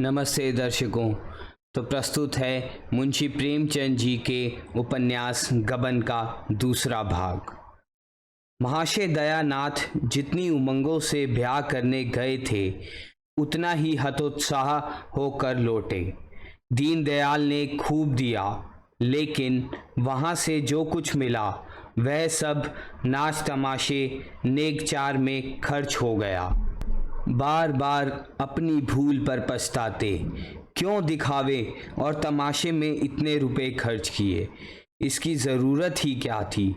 नमस्ते दर्शकों। तो प्रस्तुत है मुंशी प्रेमचंद जी के उपन्यास गबन का दूसरा भाग। महाशय दयानाथ जितनी उमंगों से ब्याह करने गए थे उतना ही हतोत्साह होकर लौटे। दीनदयाल ने खूब दिया, लेकिन वहाँ से जो कुछ मिला वह सब नाच तमाशे नेकचार में खर्च हो गया। बार बार अपनी भूल पर पछताते, क्यों दिखावे और तमाशे में इतने रुपए खर्च किए। इसकी ज़रूरत ही क्या थी।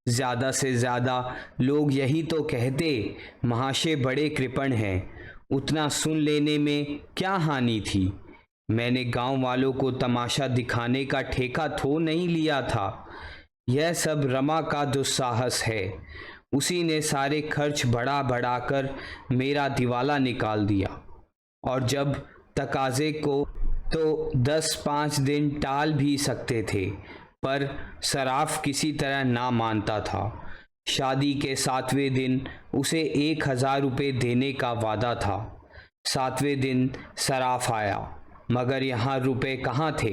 ज़्यादा से ज़्यादा लोग यही तो कहते, महाशय बड़े कृपण हैं, उतना सुन लेने में क्या हानि थी। मैंने गांव वालों को तमाशा दिखाने का ठेका तो नहीं लिया था। यह सब रमा का दुस्साहस है। उसी ने सारे खर्च बढ़ा बढ़ाकर मेरा दिवाला निकाल दिया, और जब तकाजे को तो 10-5 दिन टाल भी सकते थे, पर सराफ किसी तरह ना मानता था। शादी के 7वें दिन उसे 1000 रुपये देने का वादा था। 7वें दिन सराफ आया, मगर यहाँ रुपए कहाँ थे।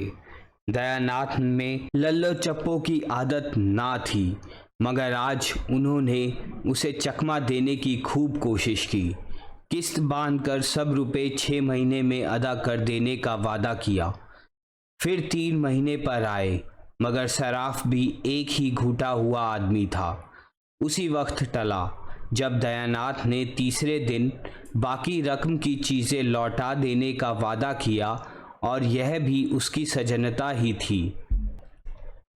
दयानाथ में लल्लो चप्पो की आदत ना थी, मगर आज उन्होंने उसे चकमा देने की खूब कोशिश की। किस्त बांधकर सब रुपए 6 महीने में अदा कर देने का वादा किया। फिर 3 महीने पर आए, मगर सराफ भी एक ही घुटा हुआ आदमी था। उसी वक्त टला जब दयानाथ ने तीसरे दिन बाकी रकम की चीज़ें लौटा देने का वादा किया, और यह भी उसकी सजनता ही थी।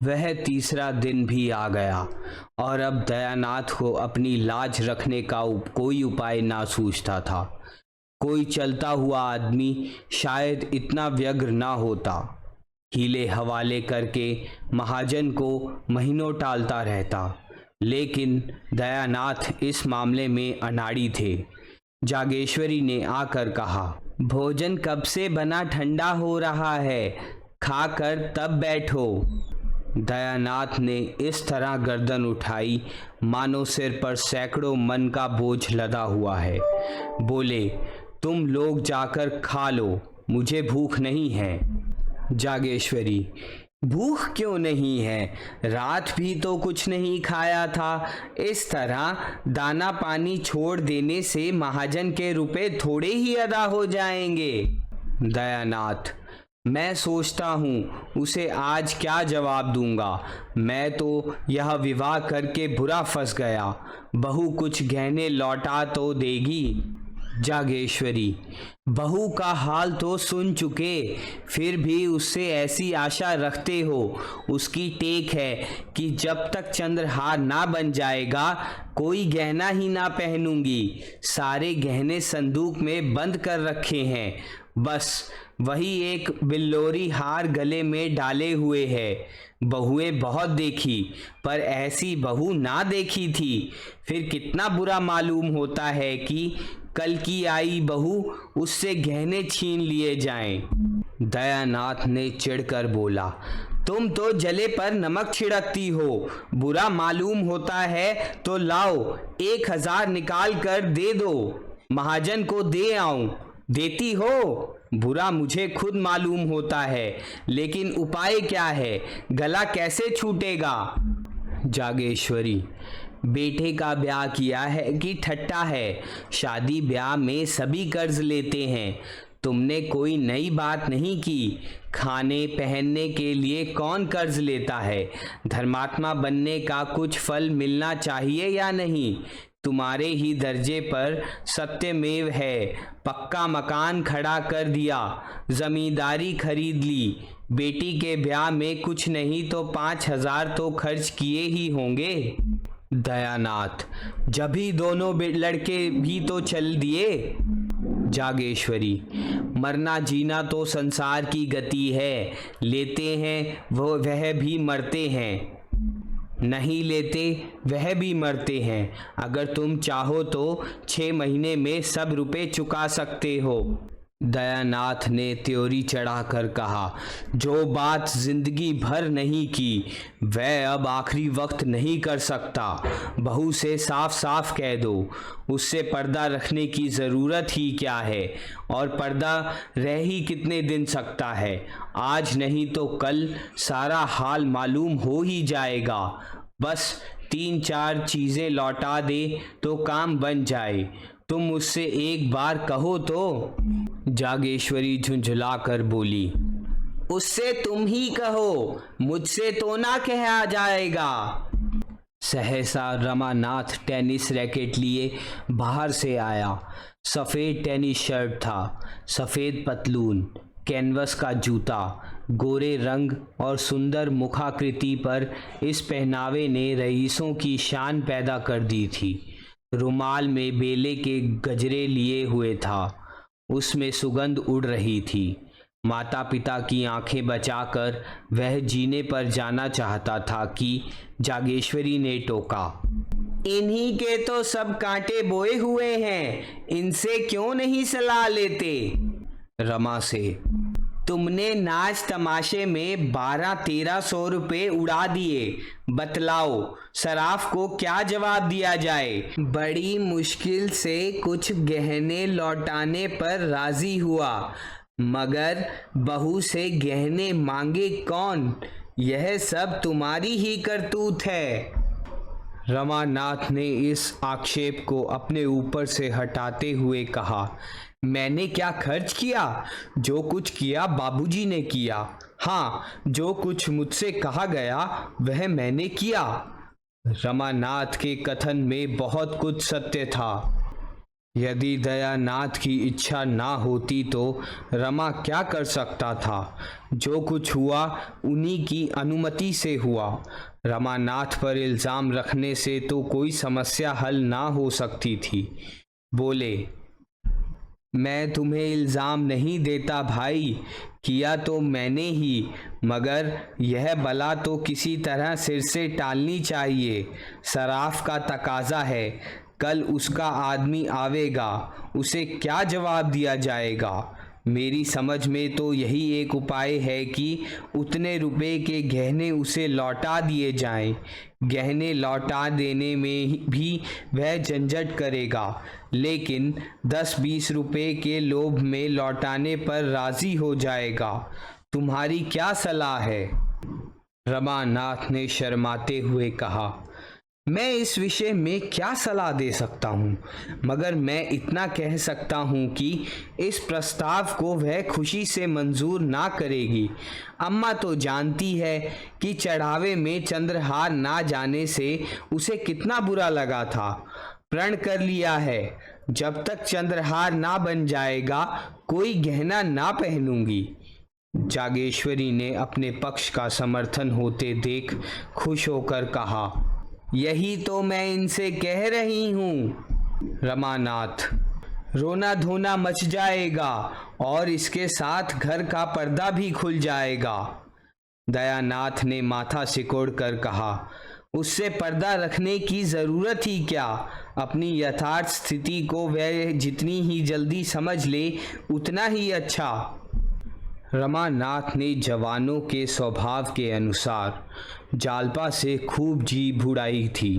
वह तीसरा दिन भी आ गया, और अब दयानाथ को अपनी लाज रखने का कोई उपाय ना सूझता था। कोई चलता हुआ आदमी शायद इतना व्यग्र ना होता। हीले हवाले करके महाजन को महीनों टालता रहता, लेकिन दयानाथ इस मामले में अनाड़ी थे। जागेश्वरी ने आकर कहा, भोजन कब से बना ठंडा हो रहा है, खाकर तब बैठो। दयानाथ ने इस तरह गर्दन उठाई मानो सिर पर सैकड़ों मन का बोझ लदा हुआ है। बोले, तुम लोग जाकर खा लो, मुझे भूख नहीं है। जागेश्वरी, भूख क्यों नहीं है, रात भी तो कुछ नहीं खाया था। इस तरह दाना पानी छोड़ देने से महाजन के रुपए थोड़े ही अदा हो जाएंगे। दयानाथ, मैं सोचता हूँ उसे आज क्या जवाब दूंगा। मैं तो यह विवाह करके बुरा फंस गया। बहू कुछ गहने लौटा तो देगी। जागेश्वरी, बहू का हाल तो सुन चुके, फिर भी उससे ऐसी आशा रखते हो। उसकी टेक है कि जब तक चंद्रहार ना बन जाएगा कोई गहना ही ना पहनूंगी। सारे गहने संदूक में बंद कर रखे हैं, बस वही एक बिल्लोरी हार गले में डाले हुए है। बहुएं बहुत देखी, पर ऐसी बहू ना देखी थी। फिर कितना बुरा मालूम होता है कि कल की आई बहू उससे गहने छीन लिए जाएं। दयानाथ ने चिढ़कर बोला, तुम तो जले पर नमक छिड़कती हो। बुरा मालूम होता है तो लाओ 1000 निकाल कर दे दो, महाजन को दे आऊं। देती हो? बुरा मुझे खुद मालूम होता है, लेकिन उपाय क्या है, गला कैसे छूटेगा। जागेश्वरी, बेटे का ब्याह किया है कि ठट्टा है। शादी ब्याह में सभी कर्ज लेते हैं। तुमने कोई नई बात नहीं की। खाने पहनने के लिए कौन कर्ज लेता है। धर्मात्मा बनने का कुछ फल मिलना चाहिए या नहीं। तुम्हारे ही दर्जे पर सत्यमेव है। पक्का मकान खड़ा कर दिया, जमींदारी खरीद ली। बेटी के ब्याह में कुछ नहीं तो 5000 तो खर्च किए ही होंगे। दयानाथ, जब ही दोनों लड़के भी तो चल दिए। जागेश्वरी, मरना जीना तो संसार की गति है। लेते हैं वह भी मरते हैं, नहीं लेते वह भी मरते हैं। अगर तुम चाहो तो 6 महीने में सब रुपए चुका सकते हो। दयानाथ ने त्योरी चढ़ाकर कहा, जो बात जिंदगी भर नहीं की वह अब आखिरी वक्त नहीं कर सकता। बहू से साफ साफ कह दो, उससे पर्दा रखने की ज़रूरत ही क्या है, और पर्दा रह ही कितने दिन सकता है। आज नहीं तो कल सारा हाल मालूम हो ही जाएगा। बस 3-4 चीज़ें लौटा दे तो काम बन जाए। तुम मुझसे एक बार कहो तो। जागेश्वरी झुंझुलाकर बोली, उससे तुम ही कहो, मुझसे तो ना कहा जाएगा। सहसा रमानाथ टेनिस रैकेट लिए बाहर से आया। सफ़ेद टेनिस शर्ट था, सफ़ेद पतलून, कैनवस का जूता, गोरे रंग और सुंदर मुखाकृति पर इस पहनावे ने रईसों की शान पैदा कर दी थी। रुमाल में बेले के गजरे लिए हुए था, उसमें सुगंध उड़ रही थी। माता पिता की आंखें बचाकर वह जीने पर जाना चाहता था कि जागेश्वरी ने टोका, इन्हीं के तो सब कांटे बोए हुए हैं, इनसे क्यों नहीं सलाह लेते। रमा से, तुमने नाच तमाशे में 1200-1300 रुपये उड़ा दिए, बतलाओ सराफ को क्या जवाब दिया जाए। बड़ी मुश्किल से कुछ गहने लौटाने पर राजी हुआ, मगर बहू से गहने मांगे कौन, यह सब तुम्हारी ही करतूत है। रमानाथ ने इस आक्षेप को अपने ऊपर से हटाते हुए कहा, मैंने क्या खर्च किया? जो कुछ किया बाबूजी ने किया। हाँ, जो कुछ मुझसे कहा गया वह मैंने किया। रमानाथ के कथन में बहुत कुछ सत्य था। यदि दयानाथ की इच्छा ना होती तो रमा क्या कर सकता था? जो कुछ हुआ उन्हीं की अनुमति से हुआ। रमानाथ पर इल्ज़ाम रखने से तो कोई समस्या हल ना हो सकती थी। बोले, मैं तुम्हें इल्ज़ाम नहीं देता भाई, किया तो मैंने ही, मगर यह बला तो किसी तरह सिर से टालनी चाहिए। सराफ का तकाजा है, कल उसका आदमी आवेगा, उसे क्या जवाब दिया जाएगा। मेरी समझ में तो यही एक उपाय है कि उतने रुपए के गहने उसे लौटा दिए जाएं। गहने लौटा देने में भी वह झंझट करेगा, लेकिन 10-20 रुपए के लोभ में लौटाने पर राजी हो जाएगा। तुम्हारी क्या सलाह है? रमानाथ ने शर्माते हुए कहा, मैं इस विषय में क्या सलाह दे सकता हूँ, मगर मैं इतना कह सकता हूँ कि इस प्रस्ताव को वह खुशी से मंजूर ना करेगी। अम्मा तो जानती है कि चढ़ावे में चंद्रहार ना जाने से उसे कितना बुरा लगा था। प्रण कर लिया है, जब तक चंद्रहार ना बन जाएगा कोई गहना ना पहनूंगी। जागेश्वरी ने अपने पक्ष का समर्थन होते देख खुश होकर कहा, यही तो मैं इनसे कह रही हूँ। रमानाथ, रोना धोना मच जाएगा और इसके साथ घर का पर्दा भी खुल जाएगा। दयानाथ ने माथा सिकोड़ कर कहा, उससे पर्दा रखने की ज़रूरत ही क्या? अपनी यथार्थ स्थिति को वह जितनी ही जल्दी समझ ले उतना ही अच्छा। रमानाथ ने जवानों के स्वभाव के अनुसार जालपा से खूब जी भुड़ाई थी,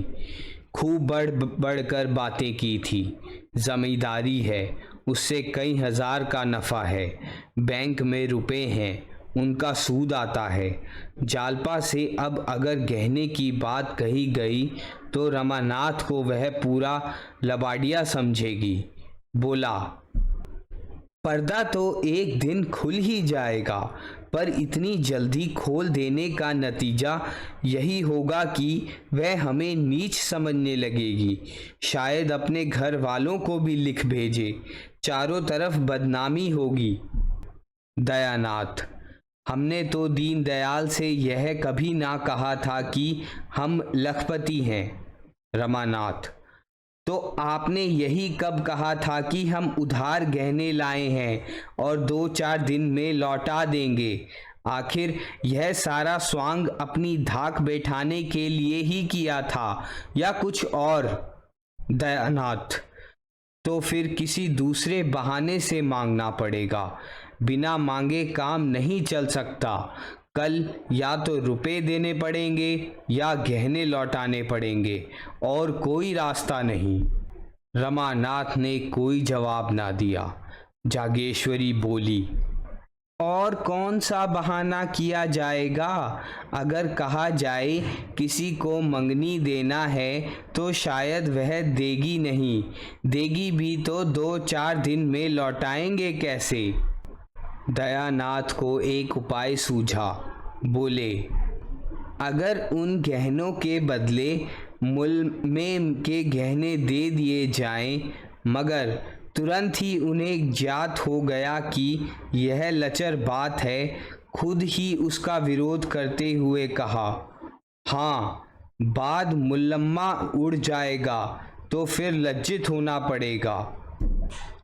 खूब बढ़ बढ़कर बातें की थी। ज़मींदारी है, उससे कई हज़ार का नफ़ा है, बैंक में रुपए हैं, उनका सूद आता है। जालपा से अब अगर गहने की बात कही गई तो रमानाथ को वह पूरा लबाडिया समझेगी। बोला, पर्दा तो एक दिन खुल ही जाएगा, पर इतनी जल्दी खोल देने का नतीजा यही होगा कि वह हमें नीच समझने लगेगी। शायद अपने घर वालों को भी लिख भेजे, चारों तरफ बदनामी होगी। दयानाथ, हमने तो दीनदयाल से यह कभी ना कहा था कि हम लखपति हैं। रमानाथ, तो आपने यही कब कहा था कि हम उधार गहने लाए हैं और 2-4 दिन में लौटा देंगे? आखिर यह सारा स्वांग अपनी धाक बैठाने के लिए ही किया था या कुछ और? दयानाथ, तो फिर किसी दूसरे बहाने से मांगना पड़ेगा। बिना मांगे काम नहीं चल सकता। कल या तो रुपए देने पड़ेंगे या गहने लौटाने पड़ेंगे, और कोई रास्ता नहीं। रमानाथ ने कोई जवाब ना दिया। जागेश्वरी बोली, और कौन सा बहाना किया जाएगा? अगर कहा जाए किसी को मंगनी देना है तो शायद वह देगी नहीं। देगी भी तो 2-4 दिन में लौटाएंगे कैसे? दयानाथ को एक उपाय सूझा। बोले, अगर उन गहनों के बदले मुल्म के गहने दे दिए जाएं, मगर तुरंत ही उन्हें ज्ञात हो गया कि यह लचर बात है, खुद ही उसका विरोध करते हुए कहा, हाँ, बाद मुल्लम्मा उड़ जाएगा तो फिर लज्जित होना पड़ेगा।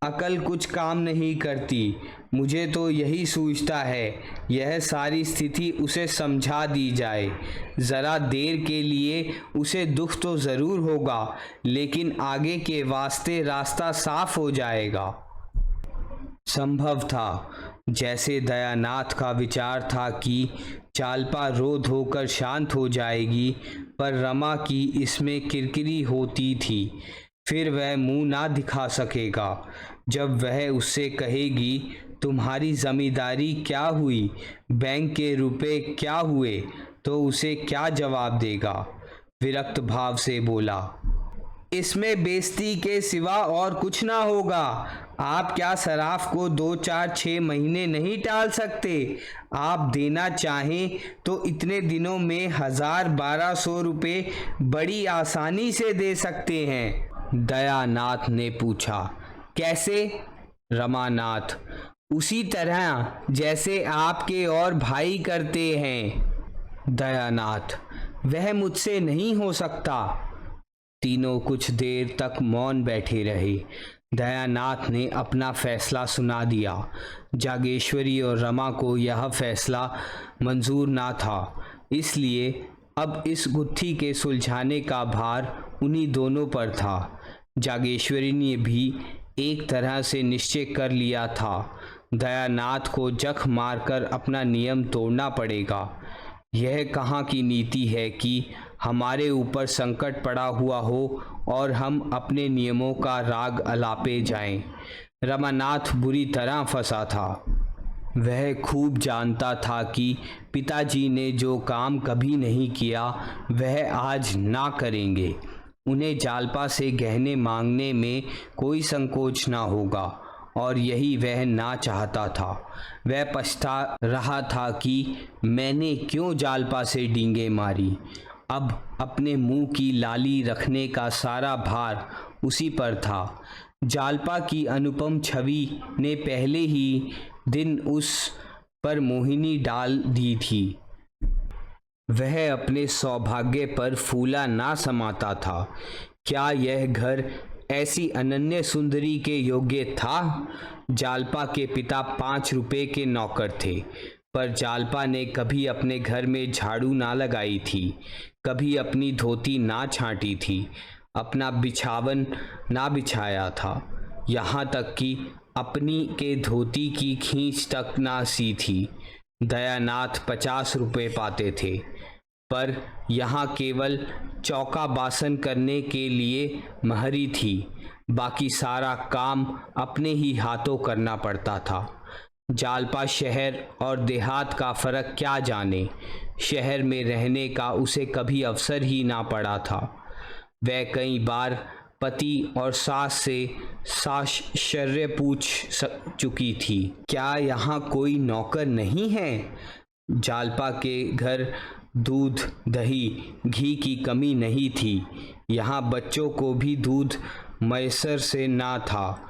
अकल कुछ काम नहीं करती। मुझे तो यही सूझता है यह सारी स्थिति उसे समझा दी जाए। ज़रा देर के लिए उसे दुख तो ज़रूर होगा, लेकिन आगे के वास्ते रास्ता साफ हो जाएगा। संभव था, जैसे दयानाथ का विचार था कि चालपा रो धोकर शांत हो जाएगी, पर रमा की इसमें किरकिरी होती थी। फिर वह मुंह ना दिखा सकेगा। जब वह उससे कहेगी, तुम्हारी जमींदारी क्या हुई, बैंक के रुपए क्या हुए, तो उसे क्या जवाब देगा? विरक्त भाव से बोला, इसमें बेइज्जती के सिवा और कुछ ना होगा। आप क्या सराफ को 2-4-6 महीने नहीं टाल सकते? आप देना चाहें तो इतने दिनों में 1000-1200 रुपये बड़ी आसानी से दे सकते हैं। दयानाथ ने पूछा, कैसे? रमानाथ, उसी तरह जैसे आपके और भाई करते हैं। दयानाथ, वह मुझसे नहीं हो सकता। तीनों कुछ देर तक मौन बैठे रहे। दयानाथ ने अपना फैसला सुना दिया। जागेश्वरी और रमा को यह फैसला मंजूर ना था, इसलिए अब इस गुत्थी के सुलझाने का भार उन्हीं दोनों पर था। जागेश्वरी ने भी एक तरह से निश्चय कर लिया था, दयानाथ को जख मारकर अपना नियम तोड़ना पड़ेगा। यह कहाँ की नीति है कि हमारे ऊपर संकट पड़ा हुआ हो और हम अपने नियमों का राग अलापे जाएं। रमानाथ बुरी तरह फंसा था। वह खूब जानता था कि पिताजी ने जो काम कभी नहीं किया वह आज ना करेंगे। उन्हें जालपा से गहने मांगने में कोई संकोच ना होगा, और यही वह ना चाहता था। वह पछता रहा था कि मैंने क्यों जालपा से डींगे मारी। अब अपने मुंह की लाली रखने का सारा भार उसी पर था। जालपा की अनुपम छवि ने पहले ही दिन उस पर मोहिनी डाल दी थी। वह अपने सौभाग्य पर फूला ना समाता था। क्या यह घर ऐसी अनन्य सुंदरी के योग्य था? जालपा के पिता 5 रुपए के नौकर थे, पर जालपा ने कभी अपने घर में झाड़ू ना लगाई थी, कभी अपनी धोती ना छांटी थी, अपना बिछावन ना बिछाया था, यहाँ तक कि अपनी के धोती की खींच तक ना सी थी। दयानाथ 50 रुपए पाते थे, पर यहाँ केवल चौका बासन करने के लिए महरी थी। बाकी सारा काम अपने ही हाथों करना पड़ता था। जालपा शहर और देहात का फ़र्क क्या जाने। शहर में रहने का उसे कभी अवसर ही ना पड़ा था। वह कई बार पति और सास से साश्चर्य पूछ चुकी थी, क्या यहाँ कोई नौकर नहीं है? जालपा के घर दूध, दही, घी की कमी नहीं थी। यहाँ बच्चों को भी दूध मैसर से ना था।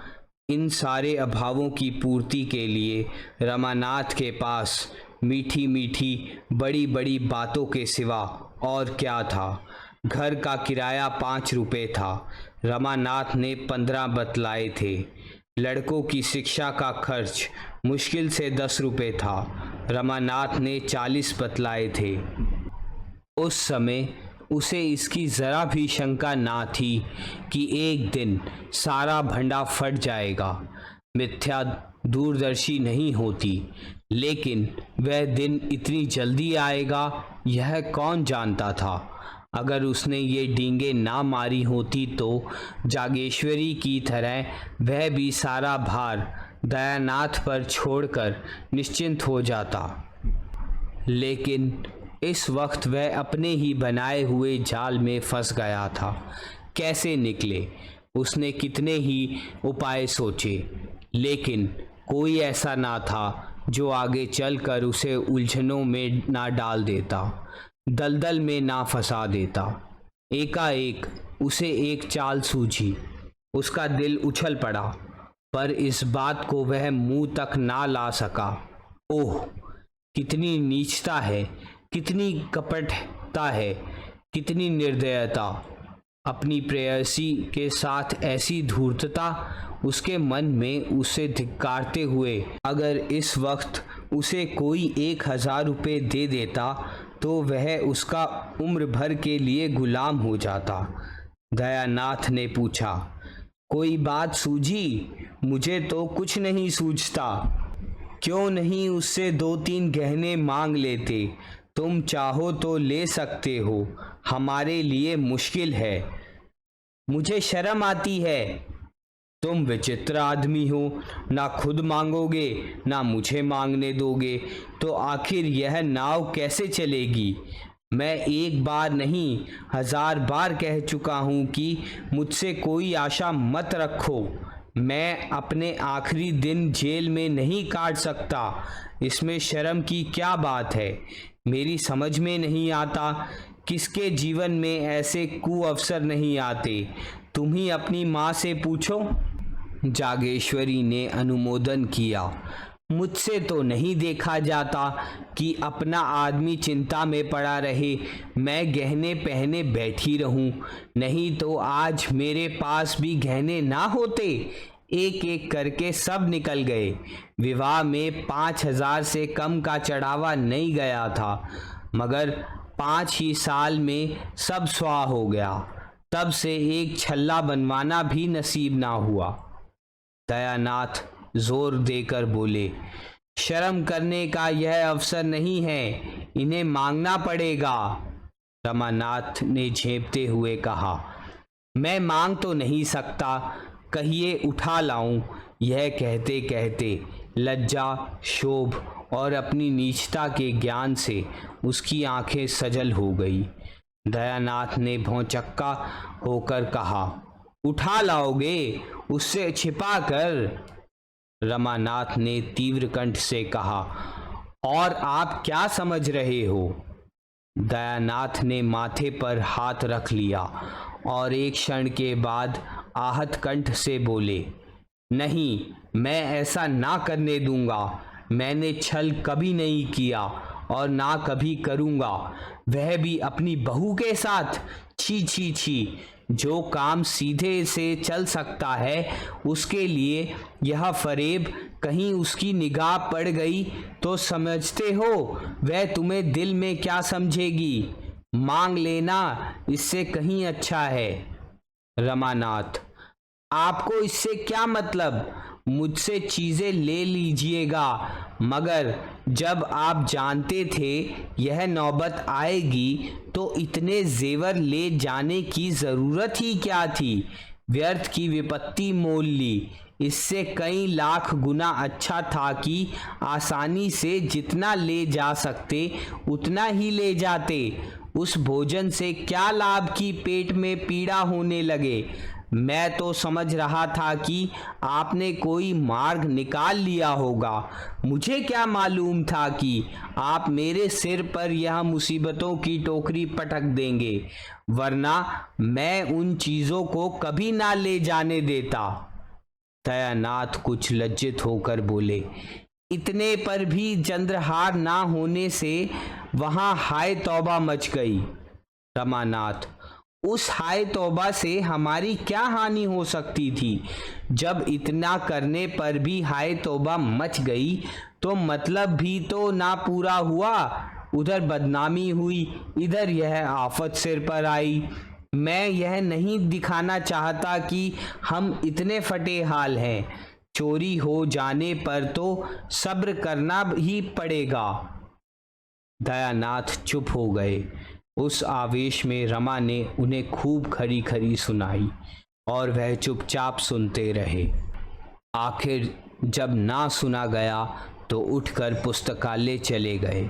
इन सारे अभावों की पूर्ति के लिए रमानाथ के पास मीठी मीठी बड़ी बड़ी बातों के सिवा और क्या था। घर का किराया 5 रुपए था। रमानाथ ने 15 बतलाए थे। लड़कों की शिक्षा का खर्च मुश्किल से 10 रुपए था। रमानाथ ने 40 बतलाए थे। उस समय उसे इसकी ज़रा भी शंका ना थी कि एक दिन सारा भंडा फट जाएगा। मिथ्या दूरदर्शी नहीं होती, लेकिन वह दिन इतनी जल्दी आएगा यह कौन जानता था। अगर उसने ये डींगे ना मारी होती तो जागेश्वरी की तरह वह भी सारा भार दयानाथ पर छोड़कर निश्चिंत हो जाता। लेकिन इस वक्त वह अपने ही बनाए हुए जाल में फंस गया था। कैसे निकले? उसने कितने ही उपाय सोचे, लेकिन कोई ऐसा ना था जो आगे चलकर उसे उलझनों में ना डाल देता, दलदल में ना फंसा देता। एकाएक उसे एक चाल सूझी। उसका दिल उछल पड़ा, पर इस बात को वह मुंह तक ना ला सका। ओह, कितनी नीचता है, कितनी कपटता है, कितनी निर्दयता! अपनी प्रेयसी के साथ ऐसी धूर्तता! उसके मन में उसे धिक्कारते हुए अगर इस वक्त उसे कोई 1000 रुपये दे देता तो वह उसका उम्र भर के लिए गुलाम हो जाता। दयानाथ ने पूछा, कोई बात सूझी? मुझे तो कुछ नहीं सूझता। क्यों नहीं उससे 2-3 गहने मांग लेते? तुम चाहो तो ले सकते हो, हमारे लिए मुश्किल है। मुझे शर्म आती है। तुम विचित्र आदमी हो, ना खुद मांगोगे ना मुझे मांगने दोगे, तो आखिर यह नाव कैसे चलेगी? मैं एक बार नहीं 1000 बार कह चुका हूँ कि मुझसे कोई आशा मत रखो। मैं अपने आखिरी दिन जेल में नहीं काट सकता। इसमें शर्म की क्या बात है? मेरी समझ में नहीं आता किसके जीवन में ऐसे कुअवसर नहीं आते। तुम ही अपनी माँ से पूछो। जागेश्वरी ने अनुमोदन किया। मुझसे तो नहीं देखा जाता कि अपना आदमी चिंता में पड़ा रहे, मैं गहने पहने बैठी रहूं। नहीं तो आज मेरे पास भी गहने ना होते। एक एक करके सब निकल गए। विवाह में 5000 से कम का चढ़ावा नहीं गया था, मगर 5 ही साल में सब स्वाह हो गया। तब से एक छल्ला बनवाना भी नसीब ना हुआ। दयानाथ जोर देकर बोले, शर्म करने का यह अवसर नहीं है, इन्हें मांगना पड़ेगा। रमानाथ ने झेंपते हुए कहा, मैं मांग तो नहीं सकता, कहिए उठा लाऊं। यह कहते कहते लज्जा, शोभ और अपनी नीचता के ज्ञान से उसकी आंखें सजल हो गई। दयानाथ ने भौचक्का होकर कहा, उठा लाओगे? उससे छिपा कर? रमानाथ ने तीव्र कंठ से कहा, और आप क्या समझ रहे हो? दयानाथ ने माथे पर हाथ रख लिया और एक क्षण के बाद आहत कंठ से बोले, नहीं, मैं ऐसा ना करने दूंगा। मैंने छल कभी नहीं किया और ना कभी करूंगा, वह भी अपनी बहू के साथ। छी छी छी! जो काम सीधे से चल सकता है उसके लिए यह फरेब, कहीं उसकी निगाह पड़ गई तो समझते हो वह तुम्हें दिल में क्या समझेगी? मांग लेना इससे कहीं अच्छा है। रमानाथ, आपको इससे क्या मतलब? मुझसे चीजें ले लीजिएगा, मगर जब आप जानते थे यह नौबत आएगी तो इतने जेवर ले जाने की जरूरत ही क्या थी? व्यर्थ की विपत्ति मोल ली। इससे कई लाख गुना अच्छा था कि आसानी से जितना ले जा सकते उतना ही ले जाते। उस भोजन से क्या लाभ कि पेट में पीड़ा होने लगे? मैं तो समझ रहा था कि आपने कोई मार्ग निकाल लिया होगा। मुझे क्या मालूम था कि आप मेरे सिर पर यह मुसीबतों की टोकरी पटक देंगे, वरना मैं उन चीज़ों को कभी ना ले जाने देता। दयानाथ कुछ लज्जित होकर बोले, इतने पर भी चंद्रहार ना होने से वहां हाय तौबा मच गई। रमानाथ, उस हाय तौबा से हमारी क्या हानि हो सकती थी? जब इतना करने पर भी हाय तौबा मच गई तो मतलब भी तो ना पूरा हुआ। उधर बदनामी हुई, इधर यह आफत सिर पर आई। मैं यह नहीं दिखाना चाहता कि हम इतने फटे हाल हैं। चोरी हो जाने पर तो सब्र करना ही पड़ेगा। दयानाथ चुप हो गए। उस आवेश में रमा ने उन्हें खूब खरी खरी सुनाई और वह चुपचाप सुनते रहे। आखिर जब ना सुना गया तो उठकर पुस्तकालय चले गए।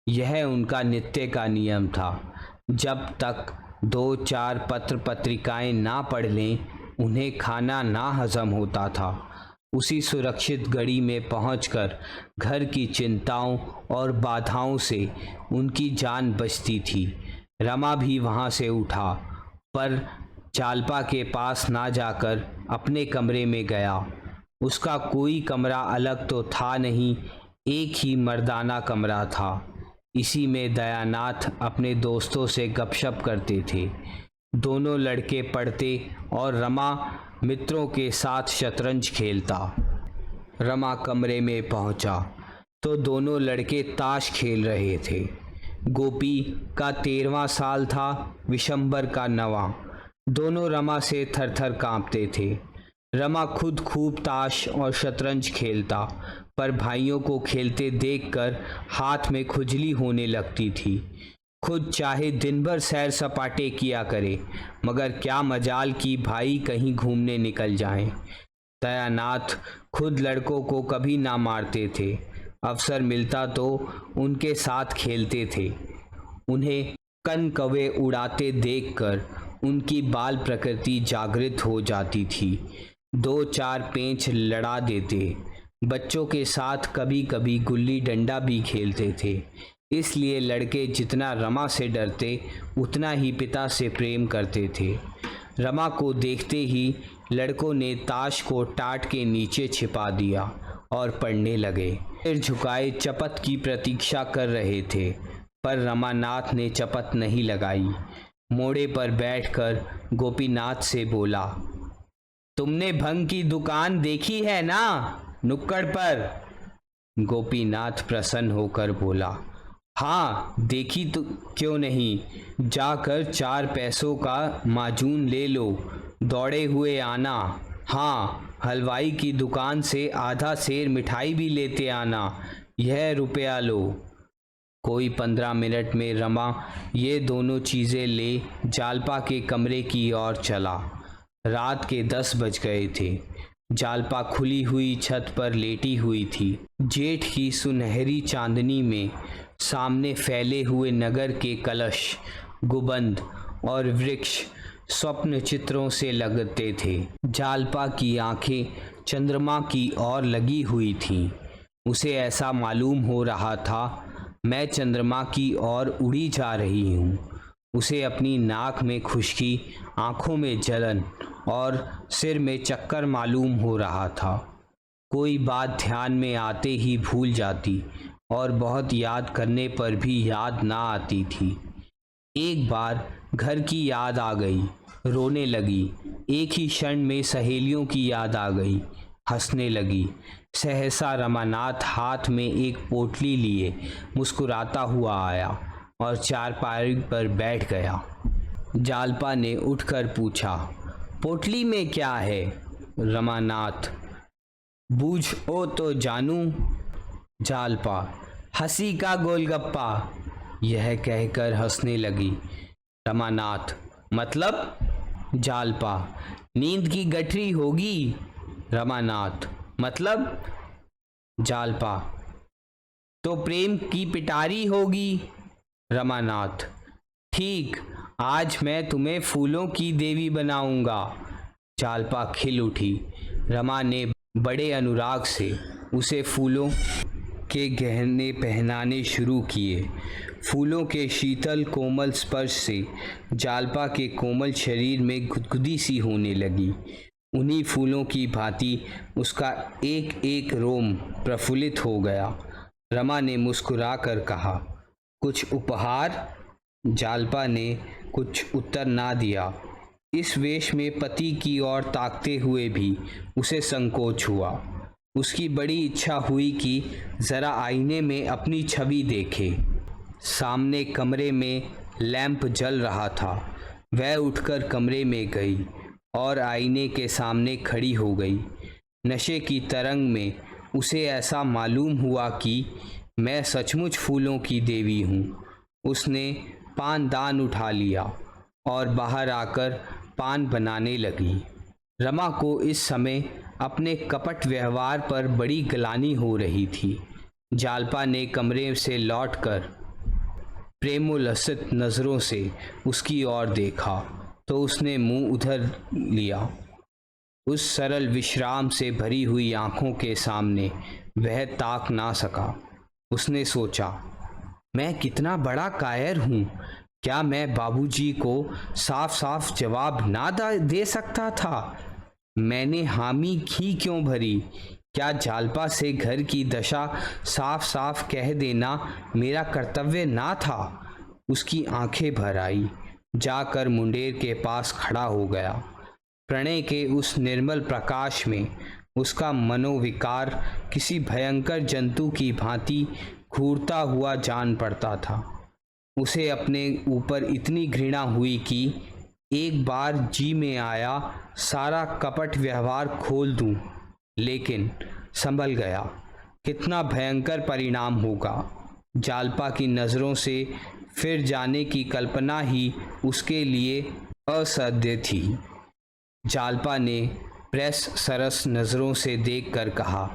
यह उनका नित्य का नियम था। जब तक 2-4 पत्र पत्रिकाएं ना पढ़ लें उन्हें खाना ना हजम होता था। उसी सुरक्षित घड़ी में पहुंचकर घर की चिंताओं और बाधाओं से उनकी जान बचती थी। रमा भी वहां से उठा, पर जालपा के पास ना जाकर अपने कमरे में गया। उसका कोई कमरा अलग तो था नहीं, एक ही मर्दाना कमरा था। इसी में दयानाथ अपने दोस्तों से गपशप करते थे। दोनों लड़के पढ़ते और रमा मित्रों के साथ शतरंज खेलता। रमा कमरे में पहुंचा तो दोनों लड़के ताश खेल रहे थे। गोपी का 13वां साल था, विशंबर का 9वां। दोनों रमा से थरथर कांपते थे। रमा खुद खूब ताश और शतरंज खेलता, पर भाइयों को खेलते देखकर हाथ में खुजली होने लगती थी। खुद चाहे दिन भर सैर सपाटे किया करे, मगर क्या मजाल कि भाई कहीं घूमने निकल जाएं। दयानाथ खुद लड़कों को कभी ना मारते थे। अवसर मिलता तो उनके साथ खेलते थे। उन्हें कन कौवे उड़ाते देखकर उनकी बाल प्रकृति जागृत हो जाती थी। 2-4 पेंच लड़ा देते। बच्चों के साथ कभी कभी गुल्ली डंडा भी खेलते थे। इसलिए लड़के जितना रमा से डरते उतना ही पिता से प्रेम करते थे। रमा को देखते ही लड़कों ने ताश को टाट के नीचे छिपा दिया और पढ़ने लगे। सिर झुकाए चपत की प्रतीक्षा कर रहे थे, पर रमानाथ ने चपत नहीं लगाई। मोड़े पर बैठकर गोपीनाथ से बोला, तुमने भंग की दुकान देखी है ना नुक्कड़ पर? गोपीनाथ प्रसन्न होकर बोला, हाँ देखी तो क्यों नहीं, जाकर 4 पैसों का माजून ले लो, दौड़े हुए आना। हाँ, हलवाई की दुकान से आधा सेर मिठाई भी लेते आना, यह रुपया लो। कोई 15 मिनट में रमा ये दोनों चीज़ें ले जालपा के कमरे की ओर चला। रात के 10 बज गए थे। जालपा खुली हुई छत पर लेटी हुई थी। जेठ की सुनहरी चांदनी में सामने फैले हुए नगर के कलश, गुंबद और वृक्ष स्वप्न चित्रों से लगते थे। जालपा की आंखें चंद्रमा की ओर लगी हुई थीं। उसे ऐसा मालूम हो रहा था मैं चंद्रमा की ओर उड़ी जा रही हूँ। उसे अपनी नाक में खुश्की, आंखों में जलन और सिर में चक्कर मालूम हो रहा था। कोई बात ध्यान में आते ही भूल जाती और बहुत याद करने पर भी याद ना आती थी। एक बार घर की याद आ गई, रोने लगी। एक ही क्षण में सहेलियों की याद आ गई, हंसने लगी। सहसा रमानाथ हाथ में एक पोटली लिए मुस्कुराता हुआ आया और चारपाई पर बैठ गया। जालपा ने उठकर पूछा, पोटली में क्या है? रमानाथ, बूझो तो जानू। जालपा, हंसी का गोलगप्पा। यह कहकर हंसने लगी। रमानाथ, मतलब? जालपा, नींद की गठरी होगी। रमानाथ, मतलब? जालपा, तो प्रेम की पिटारी होगी। रमानाथ, ठीक, आज मैं तुम्हें फूलों की देवी बनाऊंगा। जालपा खिल उठी। रमा ने बड़े अनुराग से उसे फूलों के गहने पहनाने शुरू किए। फूलों के शीतल कोमल स्पर्श से जालपा के कोमल शरीर में गुदगुदी सी होने लगी। उन्हीं फूलों की भांति उसका एक एक रोम प्रफुल्लित हो गया। रमा ने मुस्कुरा कर कहा, कुछ उपहार? जालपा ने कुछ उत्तर ना दिया। इस वेश में पति की ओर ताकते हुए भी उसे संकोच हुआ। उसकी बड़ी इच्छा हुई कि जरा आईने में अपनी छवि देखे। सामने कमरे में लैंप जल रहा था। वह उठकर कमरे में गई और आईने के सामने खड़ी हो गई। नशे की तरंग में उसे ऐसा मालूम हुआ कि मैं सचमुच फूलों की देवी हूँ। उसने पानदान उठा लिया और बाहर आकर पान बनाने लगी। रमा को इस समय अपने कपट व्यवहार पर बड़ी ग्लानि हो रही थी। जालपा ने कमरे से लौटकर प्रेमोल्लसित नज़रों से उसकी ओर देखा तो उसने मुंह उधर लिया। उस सरल विश्राम से भरी हुई आंखों के सामने वह ताक ना सका। उसने सोचा, मैं कितना बड़ा कायर हूँ। क्या मैं बाबूजी को साफ साफ जवाब ना दे सकता था? मैंने हामी ही क्यों भरी? क्या जालपा से घर की दशा साफ साफ कह देना मेरा कर्तव्य ना था? उसकी आंखें भर आई। जाकर मुंडेर के पास खड़ा हो गया। प्रणय के उस निर्मल प्रकाश में उसका मनोविकार किसी भयंकर जंतु की भांति घूरता हुआ जान पड़ता था। उसे अपने ऊपर इतनी घृणा हुई कि एक बार जी में आया सारा कपट व्यवहार खोल दूं, लेकिन संभल गया। कितना भयंकर परिणाम होगा। जालपा की नज़रों से फिर जाने की कल्पना ही उसके लिए असह्य थी। जालपा ने प्रेस सरस नज़रों से देखकर कहा,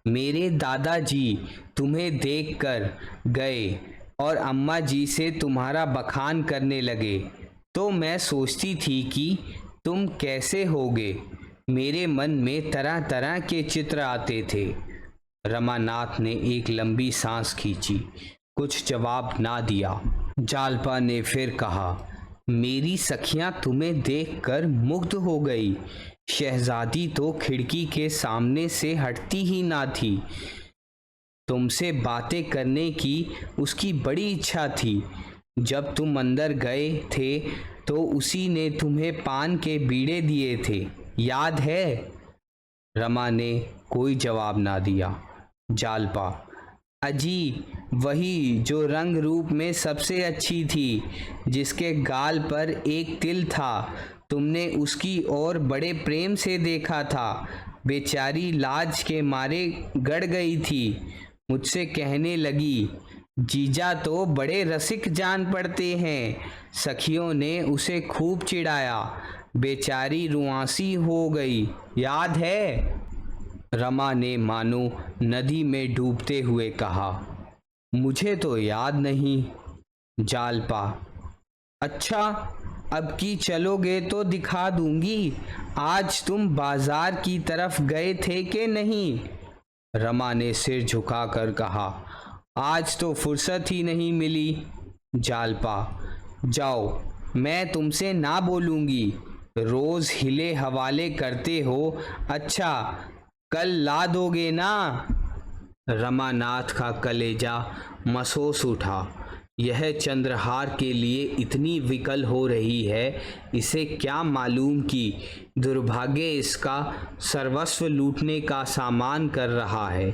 मेरे दादाजी तुम्हें देखकर गए और अम्मा जी से तुम्हारा बखान करने लगे, तो मैं सोचती थी कि तुम कैसे होगे। मेरे मन में तरह तरह के चित्र आते थे। रमानाथ ने एक लंबी सांस खींची, कुछ जवाब ना दिया। जालपा ने फिर कहा, मेरी सखियां तुम्हें देखकर मुग्ध हो गई। शहजादी तो खिड़की के सामने से हटती ही ना थी। तुमसे बातें करने की उसकी बड़ी इच्छा थी। जब तुम अंदर गए थे तो उसी ने तुम्हें पान के बीड़े दिए थे, याद है? रमा ने कोई जवाब ना दिया। जालपा, अजी, वही जो रंग रूप में सबसे अच्छी थी, जिसके गाल पर एक तिल था। तुमने उसकी ओर बड़े प्रेम से देखा था। बेचारी लाज के मारे गड़ गई थी। मुझसे कहने लगी, जीजा तो बड़े रसिक जान पड़ते हैं। सखियों ने उसे खूब चिढ़ाया। बेचारी रुआंसी हो गई, याद है? रमा ने मानो नदी में डूबते हुए कहा, मुझे तो याद नहीं। जालपा, अच्छा, अब की चलोगे तो दिखा दूंगी। आज तुम बाजार की तरफ गए थे कि नहीं? रमा ने सिर झुकाकर कहा, आज तो फुर्सत ही नहीं मिली। जालपा, जाओ, मैं तुमसे ना बोलूंगी। रोज हिले हवाले करते हो। अच्छा, कल ला दोगे ना? रमानाथ का कलेजा मसोस उठा। यह चंद्रहार के लिए इतनी विकल हो रही है, इसे क्या मालूम कि दुर्भाग्य इसका सर्वस्व लूटने का सामान कर रहा है।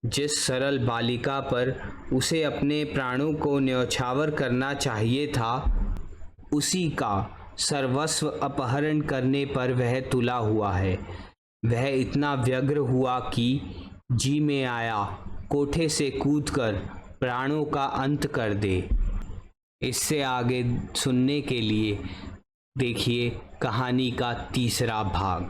जिस सरल बालिका पर उसे अपने प्राणों को न्यौछावर करना चाहिए था, उसी का सर्वस्व अपहरण करने पर वह तुला हुआ है। वह इतना व्यग्र हुआ कि जी में आया कोठे से कूदकर प्राणों का अंत कर दे। इससे आगे सुनने के लिए देखिए कहानी का तीसरा भाग।